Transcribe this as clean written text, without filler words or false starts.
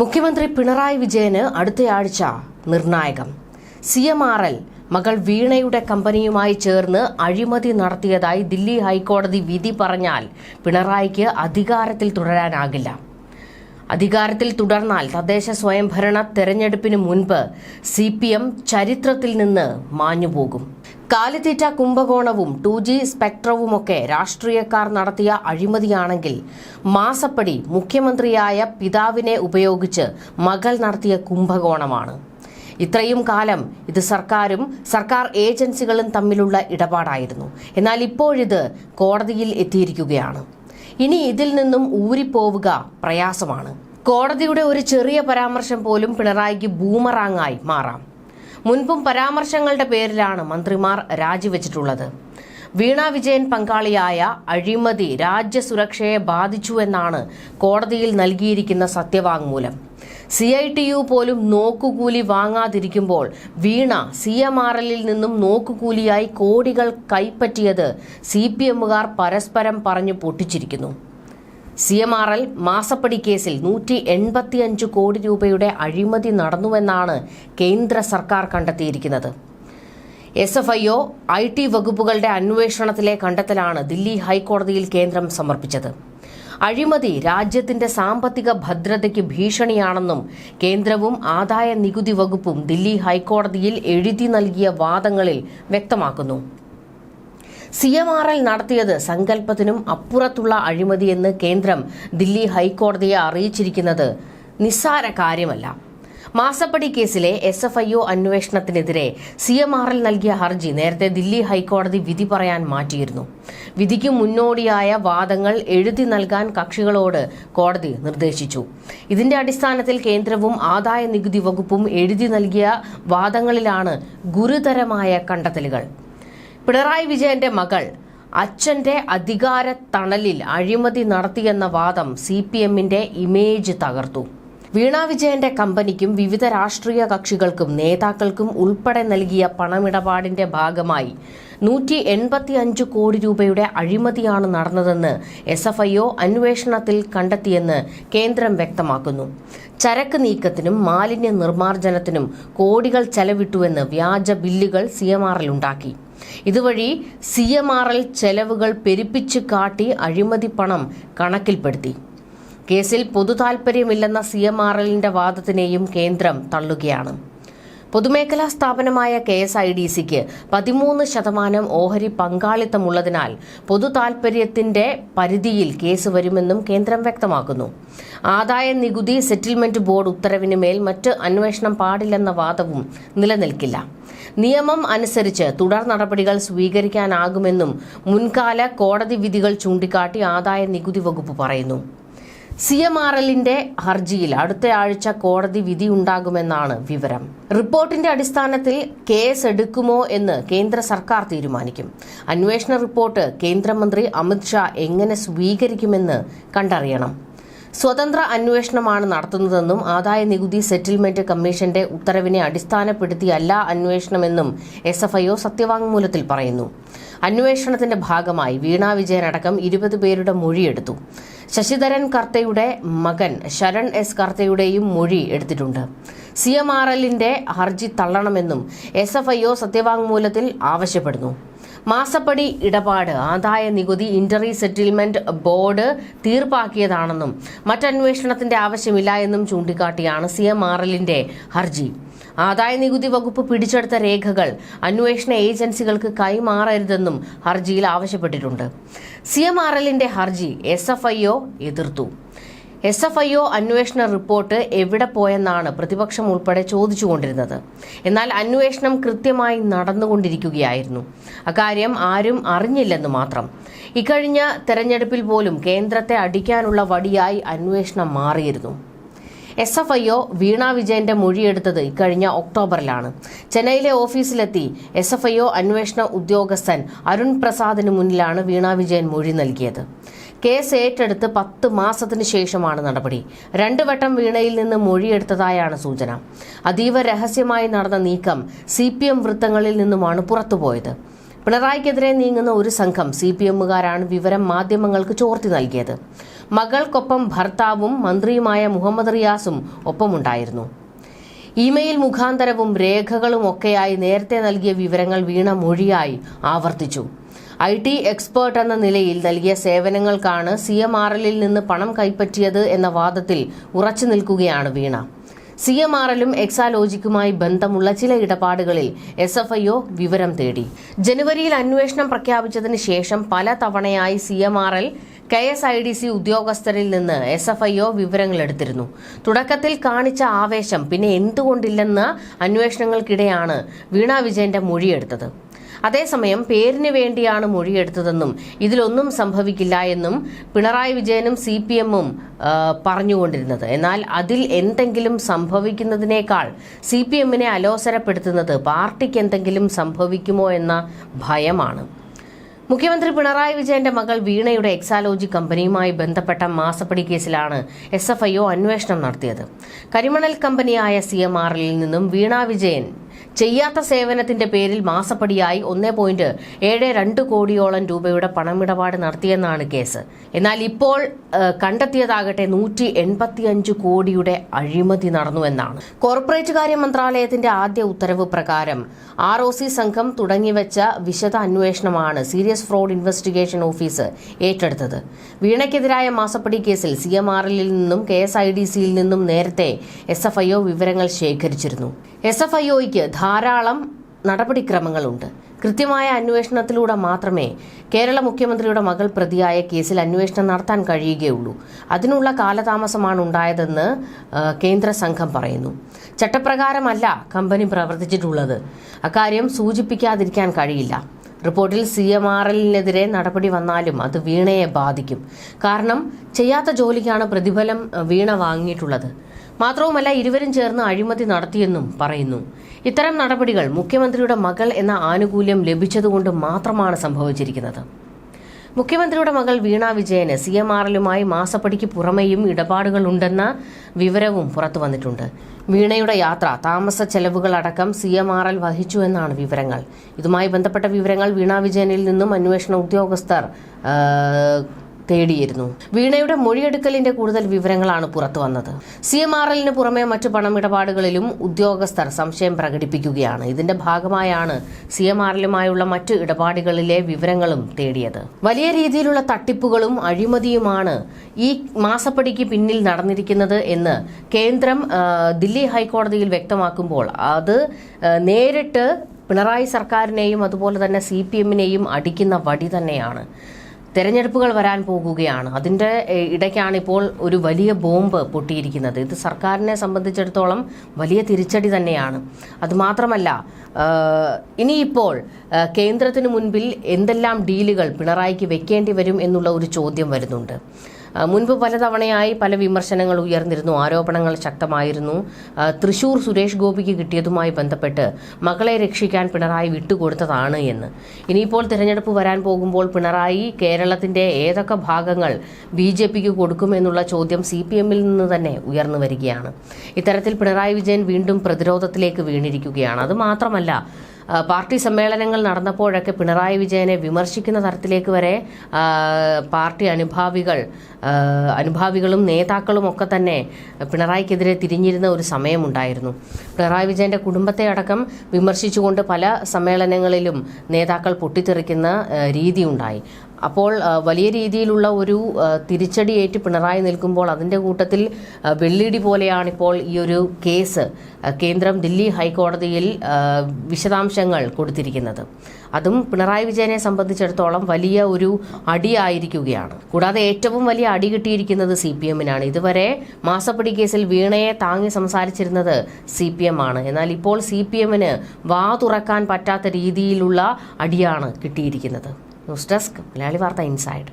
മുഖ്യമന്ത്രി പിണറായി വിജയന് അടുത്തയാഴ്ച നിർണായകം. CMRL മകൾ വീണയുടെ കമ്പനിയുമായി ചേർന്ന് അഴിമതി നടത്തിയതായി ദില്ലി ഹൈക്കോടതി വിധി പറഞ്ഞാൽ പിണറായിക്ക് അധികാരത്തിൽ തുടരാനാകില്ല. അധികാരത്തിൽ തുടർന്നാൽ തദ്ദേശ സ്വയംഭരണ തെരഞ്ഞെടുപ്പിന് മുൻപ് CPM ചരിത്രത്തിൽ നിന്ന് മാഞ്ഞുപോകും. കാലിത്തീറ്റ കുംഭകോണവും 2G സ്പെക്ട്രവുമൊക്കെ രാഷ്ട്രീയക്കാർ നടത്തിയ അഴിമതിയാണെങ്കിൽ മാസപ്പടി മുഖ്യമന്ത്രിയായ പിതാവിനെ ഉപയോഗിച്ച് മകൾ നടത്തിയ കുംഭകോണമാണ്. ഇത്രയും കാലം ഇത് സർക്കാരും സർക്കാർ ഏജൻസികളും തമ്മിലുള്ള ഇടപാടായിരുന്നു. എന്നാൽ ഇപ്പോഴിത് കോടതിയിൽ എത്തിയിരിക്കുകയാണ്. ഇനി ഇതിൽ നിന്നും ഊരിപ്പോവുക പ്രയാസമാണ്. കോടതിയുടെ ഒരു ചെറിയ പരാമർശം പോലും പിണറായിക്ക് ബൂമറാങ്ങായി മാറാം. മുൻപും പരാമർശങ്ങളുടെ പേരിലാണ് മന്ത്രിമാർ രാജിവെച്ചിട്ടുള്ളത്. വീണ വിജയൻ പങ്കാളിയായ അഴിമതി രാജ്യസുരക്ഷയെ ബാധിച്ചുവെന്നാണ് കോടതിയിൽ നൽകിയിരിക്കുന്ന സത്യവാങ്മൂലം. CITU പോലും നോക്കുകൂലി വാങ്ങാതിരിക്കുമ്പോൾ വീണ CMRLൽ നിന്നും നോക്കുകൂലിയായി കോടികൾ കൈപ്പറ്റിയത് CPMകാർ പരസ്പരം പറഞ്ഞു പൊട്ടിച്ചിരിക്കുന്നു. CMRL മാസപ്പടി കേസിൽ 185 കോടി രൂപയുടെ അഴിമതി നടന്നുവെന്നാണ് കേന്ദ്ര സർക്കാർ കണ്ടെത്തിയിരിക്കുന്നത്. SFIO IT വകുപ്പുകളുടെ അന്വേഷണത്തിലെ കണ്ടെത്തലാണ് ദില്ലി ഹൈക്കോടതിയിൽ കേന്ദ്രം സമർപ്പിച്ചത്. അഴിമതി രാജ്യത്തിന്റെ സാമ്പത്തിക ഭദ്രതയ്ക്ക് ഭീഷണിയാണെന്നും കേന്ദ്രവും ആദായ നികുതി വകുപ്പും ദില്ലി ഹൈക്കോടതിയിൽ എഴുതി നൽകിയ വാദങ്ങളിൽ വ്യക്തമാക്കുന്നു. CMRL നടത്തിയത് സങ്കല്പത്തിനും അപ്പുറത്തുള്ള അഴിമതിയെന്ന് കേന്ദ്രം ദില്ലി ഹൈക്കോടതിയെ അറിയിച്ചിരിക്കുന്നത് നിസ്സാര കാര്യമല്ല. മാസപ്പടി കേസിലെ SFIO അന്വേഷണത്തിനെതിരെ CMRL നൽകിയ ഹർജി നേരത്തെ ദില്ലി ഹൈക്കോടതി വിധി പറയാൻ മാറ്റിയിരുന്നു. വിധിക്ക് മുന്നോടിയായ വാദങ്ങൾ എഴുതി നൽകാൻ കക്ഷികളോട് കോടതി നിർദ്ദേശിച്ചു. ഇതിന്റെ അടിസ്ഥാനത്തിൽ കേന്ദ്രവും ആദായ നികുതി വകുപ്പും എഴുതി നൽകിയ വാദങ്ങളിലാണ് ഗുരുതരമായ കണ്ടെത്തലുകൾ. പിണറായി വിജയന്റെ മകൾ അച്ഛന്റെ അധികാര തണലിൽ അഴിമതി നടത്തിയെന്ന വാദം CPMന്റെ ഇമേജ് തകർത്തു. വീണ വിജയന്റെ കമ്പനിക്കും വിവിധ രാഷ്ട്രീയ കക്ഷികൾക്കും നേതാക്കൾക്കും ഉൾപ്പെടെ നൽകിയ പണമിടപാടിന്റെ ഭാഗമായി 185 കോടി രൂപയുടെ അഴിമതിയാണ് നടന്നതെന്ന് SFIO അന്വേഷണത്തിൽ കണ്ടെത്തിയെന്ന് കേന്ദ്രം വ്യക്തമാക്കുന്നു. ചരക്ക് നീക്കത്തിനും മാലിന്യ നിർമ്മാർജ്ജനത്തിനും കോടികൾ ചെലവിട്ടുവെന്ന് വ്യാജ ബില്ലുകൾ CMRL ഉണ്ടാക്കി. ഇതുവഴി CMRL ചെലവുകൾ പെരുപ്പിച്ചു കാട്ടി അഴിമതി പണം കണക്കിൽപ്പെടുത്തി. കേസിൽ പൊതുതാൽപര്യമില്ലെന്ന CMRLന്റെ വാദത്തിനെയും കേന്ദ്രം തള്ളുകയാണ്. പൊതുമേഖലാ സ്ഥാപനമായ KSIDCക്ക് 13% ഓഹരി പങ്കാളിത്തമുള്ളതിനാൽ പൊതുതാൽപര്യത്തിന്റെ പരിധിയിൽ കേസ് വരുമെന്നും കേന്ദ്രം വ്യക്തമാക്കുന്നു. ആദായ നികുതി സെറ്റിൽമെന്റ് ബോർഡ് ഉത്തരവിന് മേൽ മറ്റ് അന്വേഷണം പാടില്ലെന്ന വാദവും നിലനിൽക്കില്ല. നിയമം അനുസരിച്ച് തുടർ നടപടികൾ സ്വീകരിക്കാനാകുമെന്നും മുൻകാല കോടതി വിധികൾ ചൂണ്ടിക്കാട്ടി ആദായ നികുതി വകുപ്പ് പറയുന്നു. CMRLന്റെ ഹർജിയിൽ അടുത്തയാഴ്ച കോടതി വിധിയുണ്ടാകുമെന്നാണ് വിവരം. റിപ്പോർട്ടിന്റെ അടിസ്ഥാനത്തിൽ കേസ് എടുക്കുമോ എന്ന് കേന്ദ്ര സർക്കാർ തീരുമാനിക്കും. അന്വേഷണ റിപ്പോർട്ട് കേന്ദ്രമന്ത്രി അമിത്ഷാ എങ്ങനെ സ്വീകരിക്കുമെന്ന് കണ്ടറിയണം. സ്വതന്ത്ര അന്വേഷണമാണ് നടത്തുന്നതെന്നും ആദായ നികുതി സെറ്റിൽമെന്റ് കമ്മീഷന്റെ ഉത്തരവിനെ അടിസ്ഥാനപ്പെടുത്തിയല്ല അന്വേഷണമെന്നും SFIO സത്യവാങ്മൂലത്തിൽ പറയുന്നു. അന്വേഷണത്തിന്റെ ഭാഗമായി വീണ വിജയൻ അടക്കം 20 പേരുടെ മൊഴിയെടുത്തു. ശശിധരൻ കർത്തയുടെ മകൻ ശരൺ S കർത്തയുടെയും മൊഴി എടുത്തിട്ടുണ്ട്. CMRLന്റെ ഹർജി തള്ളണമെന്നും SFIO സത്യവാങ്മൂലത്തിൽ ആവശ്യപ്പെടുന്നു. മാസപ്പടി ഇടപാട് ആദായ നികുതി ഇന്ററി സെറ്റിൽമെന്റ് ബോർഡ് തീർപ്പാക്കിയതാണെന്നും മറ്റന്വേഷണത്തിന്റെ ആവശ്യമില്ല എന്നും ചൂണ്ടിക്കാട്ടിയാണ് CMRLന്റെ ഹർജി. ആദായ നികുതി വകുപ്പ് പിടിച്ചെടുത്ത രേഖകൾ അന്വേഷണ ഏജൻസികൾക്ക് കൈമാറരുതെന്നും ഹർജിയിൽ ആവശ്യപ്പെട്ടിട്ടുണ്ട്. CMRLന്റെ ഹർജി SFIO എതിർത്തു. SFIO അന്വേഷണ റിപ്പോർട്ട് എവിടെ പോയെന്നാണ് പ്രതിപക്ഷം ഉൾപ്പെടെ ചോദിച്ചുകൊണ്ടിരുന്നത്. എന്നാൽ അന്വേഷണം കൃത്യമായി നടന്നുകൊണ്ടിരിക്കുകയായിരുന്നു. അക്കാര്യം ആരും അറിഞ്ഞില്ലെന്ന് മാത്രം. ഇക്കഴിഞ്ഞ തെരഞ്ഞെടുപ്പിൽ പോലും കേന്ദ്രത്തെ അടിക്കാനുള്ള വടിയായി അന്വേഷണം മാറിയിരുന്നു. SFIO വീണ വിജയന്റെ മൊഴിയെടുത്തത് ഇക്കഴിഞ്ഞ ഒക്ടോബറിലാണ്. ചെന്നൈയിലെ ഓഫീസിലെത്തി SFIO അന്വേഷണ ഉദ്യോഗസ്ഥൻ അരുൺ പ്രസാദിന് മുന്നിലാണ് വീണ വിജയൻ മൊഴി നൽകിയത്. കേസ് ഏറ്റെടുത്ത് 10 മാസത്തിന് ശേഷമാണ് നടപടി. 2 വട്ടം വീണയിൽ നിന്ന് മൊഴിയെടുത്തതായാണ് സൂചന. അതീവ രഹസ്യമായി നടന്ന നീക്കം CPM വൃത്തങ്ങളിൽ നിന്നുമാണ് പുറത്തുപോയത്. പിണറായിക്കെതിരെ നീങ്ങുന്ന ഒരു സംഘം CPMകാരാണ് വിവരം മാധ്യമങ്ങൾക്ക് ചോർത്തി നൽകിയത്. മകൾക്കൊപ്പം ഭർത്താവും മന്ത്രിയുമായ മുഹമ്മദ് റിയാസും ഒപ്പമുണ്ടായിരുന്നു. ഇമെയിൽ മുഖാന്തരവും രേഖകളും ഒക്കെയായി നേരത്തെ നൽകിയ വിവരങ്ങൾ വീണ മൊഴിയായി ആവർത്തിച്ചു. IT എക്സ്പേർട്ട് എന്ന നിലയിൽ നൽകിയ സേവനങ്ങൾക്കാണ് CMRL നിന്ന് പണം കൈപ്പറ്റിയത് എന്ന വാദത്തിൽ ഉറച്ചു നിൽക്കുകയാണ് വീണ. CMRLും എക്സാലോജിക്കുമായി ബന്ധമുള്ള ചില ഇടപാടുകളിൽ SFIO വിവരം തേടി. ജനുവരിയിൽ അന്വേഷണം പ്രഖ്യാപിച്ചതിന് ശേഷം പല തവണയായി CMRL KSIDC ഉദ്യോഗസ്ഥരിൽ നിന്ന് SFIO വിവരങ്ങൾ എടുത്തിരുന്നു. തുടക്കത്തിൽ കാണിച്ച ആവേശം പിന്നെ എന്തുകൊണ്ടില്ലെന്ന അന്വേഷണങ്ങൾക്കിടെയാണ് വീണ വിജയന്റെ മൊഴിയെടുത്തത്. അതേസമയം പേരിന് വേണ്ടിയാണ് മൊഴിയെടുത്തതെന്നും ഇതിലൊന്നും സംഭവിക്കില്ല എന്നും പിണറായി വിജയനും CPMും പറഞ്ഞുകൊണ്ടിരുന്നത്. എന്നാൽ അതിൽ എന്തെങ്കിലും സംഭവിക്കുന്നതിനേക്കാൾ CPMനെ അലോസരപ്പെടുത്തുന്നത് പാർട്ടിക്ക് എന്തെങ്കിലും സംഭവിക്കുമോ എന്ന ഭയമാണ്. മുഖ്യമന്ത്രി പിണറായി വിജയന്റെ മകൾ വീണയുടെ എക്സാലോജി കമ്പനിയുമായി ബന്ധപ്പെട്ട മാസപ്പടി കേസിലാണ് SFIO അന്വേഷണം നടത്തിയത്. കരിമണൽ കമ്പനിയായ CMRLൽ നിന്നും വീണ വിജയൻ ചെയ്യാത്ത സേവനത്തിന്റെ പേരിൽ മാസപ്പടിയായി 1.72 കോടിയോളം രൂപയുടെ പണമിടപാട് നടത്തിയെന്നാണ് കേസ്. എന്നാൽ ഇപ്പോൾ കണ്ടെത്തിയതാകട്ടെ 185 കോടിയുടെ അഴിമതി നടന്നുവെന്നാണ്. കോർപ്പറേറ്റ് കാര്യ മന്ത്രാലയത്തിന്റെ ആദ്യ ഉത്തരവ് പ്രകാരം ROC സംഘം തുടങ്ങിവെച്ച വിശദ അന്വേഷണമാണ് സീരിയസ് ഫ്രോഡ് ഇൻവെസ്റ്റിഗേഷൻ ഓഫീസ് ഏറ്റെടുത്തത്. വീണയ്ക്കെതിരായ മാസപ്പടി കേസിൽ CMRLൽ നിന്നും KSIDCയിൽ നിന്നും നേരത്തെ SFIO വിവരങ്ങൾ ശേഖരിച്ചിരുന്നു. SFIOയ്ക്ക് ധാരാളം നടപടിക്രമങ്ങളുണ്ട്. കൃത്യമായ അന്വേഷണത്തിലൂടെ മാത്രമേ കേരള മുഖ്യമന്ത്രിയുടെ മകൾ പ്രതിയായ കേസിൽ അന്വേഷണം നടത്താൻ കഴിയുകയുള്ളൂ. അതിനുള്ള കാലതാമസമാണ് ഉണ്ടായതെന്ന് കേന്ദ്ര സംഘം പറയുന്നു. ചട്ടപ്രകാരമല്ല കമ്പനി പ്രവർത്തിച്ചിട്ടുള്ളത്. അക്കാര്യം സൂചിപ്പിക്കാതിരിക്കാൻ കഴിയില്ല. റിപ്പോർട്ടിൽ CMRLനെതിരെ നടപടി വന്നാലും അത് വീണയെ ബാധിക്കും. കാരണം ചെയ്യാത്ത ജോലിക്കാണ് പ്രതിഫലം വീണ വാങ്ങിയിട്ടുള്ളത്. മാത്രവുമല്ല ഇരുവരും ചേർന്ന് അഴിമതി നടത്തിയെന്നും പറയുന്നു. ഇത്തരം നടപടികൾ മുഖ്യമന്ത്രിയുടെ മകൾ എന്ന ആനുകൂല്യം ലഭിച്ചതുകൊണ്ട് മാത്രമാണ് സംഭവിച്ചിരിക്കുന്നത്. മുഖ്യമന്ത്രിയുടെ മകൾ വീണ വിജയന് CMRLുമായി മാസപ്പടിക്ക് പുറമെയും ഇടപാടുകളുണ്ടെന്ന വിവരവും പുറത്തു വന്നിട്ടുണ്ട്. വീണയുടെ യാത്ര, താമസ ചെലവുകളടക്കം CMRL വഹിച്ചു എന്നാണ് വിവരങ്ങൾ. ഇതുമായി ബന്ധപ്പെട്ട വിവരങ്ങൾ വീണ വിജയനിൽ നിന്നും അന്വേഷണ ഉദ്യോഗസ്ഥർ തേടിയിരുന്നു. വീണയുടെ മൊഴിയെടുക്കലിന്റെ കൂടുതൽ വിവരങ്ങളാണ് പുറത്തു വന്നത്. CMRLന് പുറമെ മറ്റു പണമിടപാടുകളിലും ഉദ്യോഗസ്ഥർ സംശയം പ്രകടിപ്പിക്കുകയാണ്. ഇതിന്റെ ഭാഗമായാണ് CMRLുമായുള്ള മറ്റു ഇടപാടുകളിലെ വിവരങ്ങളും തേടിയത്. വലിയ രീതിയിലുള്ള തട്ടിപ്പുകളും അഴിമതിയുമാണ് ഈ മാസപ്പടിക്ക് പിന്നിൽ നടന്നിരിക്കുന്നത് എന്ന് കേന്ദ്രം ദില്ലി ഹൈക്കോടതിയിൽ വ്യക്തമാക്കുമ്പോൾ അത് നേരിട്ട് പിണറായി സർക്കാരിനെയും അതുപോലെ തന്നെ CPMനെയും അടിക്കുന്ന വടി തന്നെയാണ്. തെരഞ്ഞെടുപ്പുകൾ വരാൻ പോകുകയാണ്. അതിൻ്റെ ഇടയ്ക്കാണ് ഇപ്പോൾ ഒരു വലിയ ബോംബ് പൊട്ടിയിരിക്കുന്നത്. ഇത് സർക്കാരിനെ സംബന്ധിച്ചിടത്തോളം വലിയ തിരിച്ചടി തന്നെയാണ്. അതുമാത്രമല്ല ഇനിയിപ്പോൾ കേന്ദ്രത്തിന് മുൻപിൽ എന്തെല്ലാം ഡീലുകൾ പിണറായിക്ക് വെക്കേണ്ടി വരും എന്നുള്ള ഒരു ചോദ്യം വരുന്നുണ്ട്. മുൻപ് പലതവണയായി പല വിമർശനങ്ങൾ ഉയർന്നിരുന്നു, ആരോപണങ്ങൾ ശക്തമായിരുന്നു. തൃശൂർ സുരേഷ് ഗോപിക്ക് കിട്ടിയതുമായി ബന്ധപ്പെട്ട് മകളെ രക്ഷിക്കാൻ പിണറായി വിട്ടുകൊടുത്തതാണ് എന്ന്. ഇനിയിപ്പോൾ തിരഞ്ഞെടുപ്പ് വരാൻ പോകുമ്പോൾ പിണറായി കേരളത്തിന്റെ ഏതൊക്കെ ഭാഗങ്ങൾ BJPക്ക് കൊടുക്കുമെന്നുള്ള ചോദ്യം CPMൽ നിന്ന് തന്നെ ഉയർന്നു വരികയാണ്. ഇത്തരത്തിൽ പിണറായി വിജയൻ വീണ്ടും പ്രതിരോധത്തിലേക്ക് വീണിരിക്കുകയാണ്. അതുമാത്രമല്ല പാർട്ടി സമ്മേളനങ്ങൾ നടന്നപ്പോഴൊക്കെ പിണറായി വിജയനെ വിമർശിക്കുന്ന തരത്തിലേക്ക് വരെ പാർട്ടി അനുഭാവികളും നേതാക്കളും ഒക്കെ തന്നെ പിണറായിക്കെതിരെ തിരിഞ്ഞിരുന്ന ഒരു സമയമുണ്ടായിരുന്നു. പിണറായി വിജയന്റെ കുടുംബത്തെ അടക്കം വിമർശിച്ചുകൊണ്ട് പല സമ്മേളനങ്ങളിലും നേതാക്കൾ പൊട്ടിത്തെറിക്കുന്ന രീതിയുണ്ടായി. അപ്പോൾ വലിയ രീതിയിലുള്ള ഒരു തിരിച്ചടിയേറ്റ് പിണറായി നിൽക്കുമ്പോൾ അതിൻ്റെ കൂട്ടത്തിൽ വെള്ളിടി പോലെയാണിപ്പോൾ ഈ ഒരു കേസ് കേന്ദ്രം ദില്ലി ഹൈക്കോടതിയിൽ വിശദാംശങ്ങൾ കൊടുത്തിരിക്കുന്നത്. അതും പിണറായി വിജയനെ സംബന്ധിച്ചിടത്തോളം വലിയ ഒരു അടിയായിരിക്കുകയാണ്. കൂടാതെ ഏറ്റവും വലിയ അടി കിട്ടിയിരിക്കുന്നത് CPMനാണ്. ഇതുവരെ മാസപ്പടി കേസിൽ വീണയെ താങ്ങി സംസാരിച്ചിരുന്നത് CPM ആണ്. എന്നാൽ ഇപ്പോൾ CPMന് വാ തുറക്കാൻ പറ്റാത്ത രീതിയിലുള്ള അടിയാണ് കിട്ടിയിരിക്കുന്നത്. ന്യൂസ് ഡെസ്ക് മലയാളി വാർത്ത ഇൻസൈഡ്.